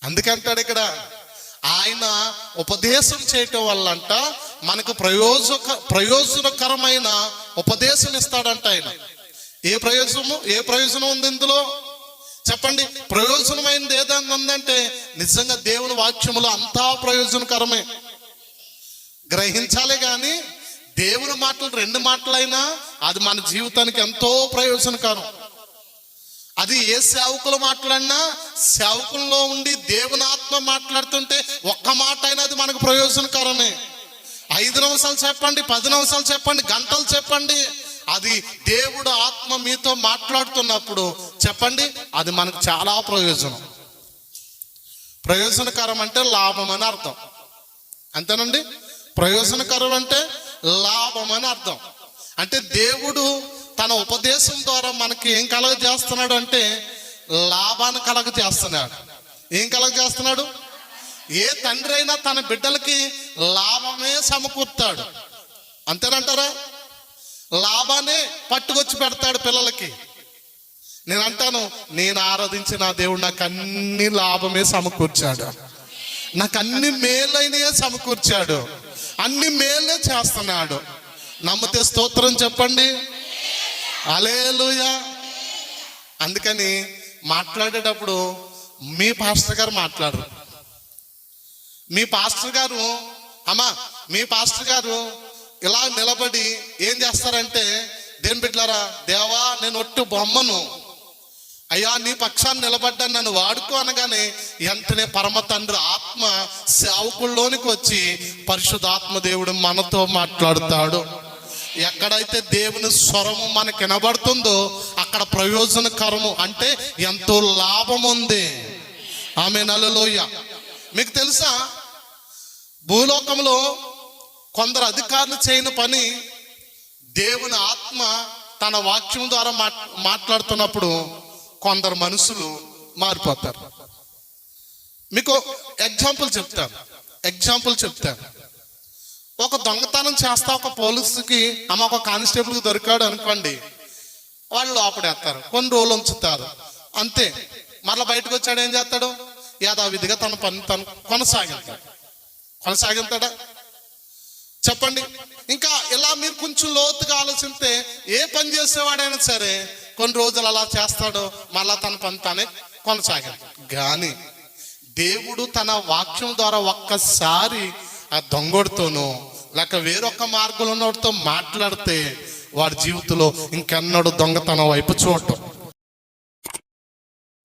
అందుకంటాడు ఇక్కడ, ఆయన ఉపదేశం చేయటం వల్ల అంట మనకు ప్రయోజనకరమైన ఉపదేశం ఇస్తాడంట ఆయన. ఏ ప్రయోజనం ఉంది ఇందులో చెప్పండి? ప్రయోజనమైనది ఏదైనా ఉందంటే నిజంగా దేవుని వాక్యములో అంతా ప్రయోజనకరమే. గ్రహించాలి కానీ దేవుని మాటలు 2 మాటలైనా అది మన జీవితానికి ఎంతో ప్రయోజనకరం. అది ఏ సేవకులు మాట్లాడినా, సేవకుల్లో ఉండి దేవుని ఆత్మ మాట్లాడుతుంటే ఒక్క మాట అయినా అది మనకు ప్రయోజనకరమే. 5 నిమిషాలు చెప్పండి, 10 నిమిషాలు చెప్పండి, గంటలు చెప్పండి, అది దేవుడు ఆత్మ మీతో మాట్లాడుతున్నప్పుడు చెప్పండి, అది మనకు చాలా ప్రయోజనకరం అంటే లాభం అని అర్థం. అంతేనండి? ప్రయోజనకరం అంటే లాభం అని అర్థం. అంటే దేవుడు తన ఉపదేశం ద్వారా మనకి ఏం కలగజేస్తున్నాడు అంటే లాభాన్ని కలగజేస్తున్నాడు. ఏం కలగజేస్తున్నాడు? ఏ తండ్రి అయినా తన బిడ్డలకి లాభమే సమకూర్తాడు. అంతేనంటారా? లాభాన్ని పట్టుకొచ్చి పెడతాడు పిల్లలకి. నేను అంటాను, నేను ఆరాధించిన దేవుడు నాకు అన్ని లాభమే సమకూర్చాడు, నాకు అన్ని మేలైనయే సమకూర్చాడు, అన్ని మేలే చేస్తున్నాడు. నమ్మితే స్తోత్రం చెప్పండి. హల్లెలూయా. అందుకని మాట్లాడేటప్పుడు మీ పాస్టర్ గారు మాట్లాడరు. మీ పాస్టర్ గారు మీ పాస్టర్ గారు ఇలా నిలబడి ఏం చేస్తారంటే, దేని బిడ్డలారా, దేవా నేను ఒట్టు బొమ్మను, అయ్యా నీ పక్షాన్ని నిలబడ్డాను, నన్ను వాడుకో అనగానే వెంటనే పరమ తండ్రి ఆత్మ సేవకుల్లోనికి వచ్చి పరిశుద్ధాత్మ దేవుడు మనతో మాట్లాడుతాడు. ఎక్కడైతే దేవుని స్వరము మనకు వినబడుతుందో అక్కడ ప్రయోజనకరము అంటే ఎంతో లాభం ఉంది. ఆమేన్. హల్లెలూయా. మీకు తెలుసా, భూలోకంలో కొందరు అధికారులు చేయని పని దేవుని ఆత్మ తన వాక్యం ద్వారా మాట్లాడుతున్నప్పుడు కొందరు మనుషులు మారిపోతారు. మీకు ఎగ్జాంపుల్ చెప్తాను. ఒక దొంగతనం చేస్తా ఒక పోలీసుకి ఒక కానిస్టేబుల్కి దొరికాడు అనుకోండి, వాళ్ళు లోపడేస్తారు, కొన్ని రోజులు ఉంచుతారు, అంతే. మరలా బయటకు వచ్చాడు, ఏం చేస్తాడు? యథావిధిగా తన పని తను కొనసాగిస్తాడా? చెప్పండి. ఇంకా ఇలా మీరు కొంచెం లోతుగా ఆలోచిస్తే ఏ పని చేసేవాడైనా సరే కొన్ని రోజులు అలా చేస్తాడు, మళ్ళా తన పని తానే కొనసాగిస్తాడు. కానీ దేవుడు తన వాక్యం ద్వారా ఒక్కసారి ఆ దొంగోడితోనో లేక వేరొక మార్గంలో ఉన్నవాడితో మాట్లాడితే వాడి జీవితంలో ఇంకెన్నడూ దొంగతనం వైపు చూడటం.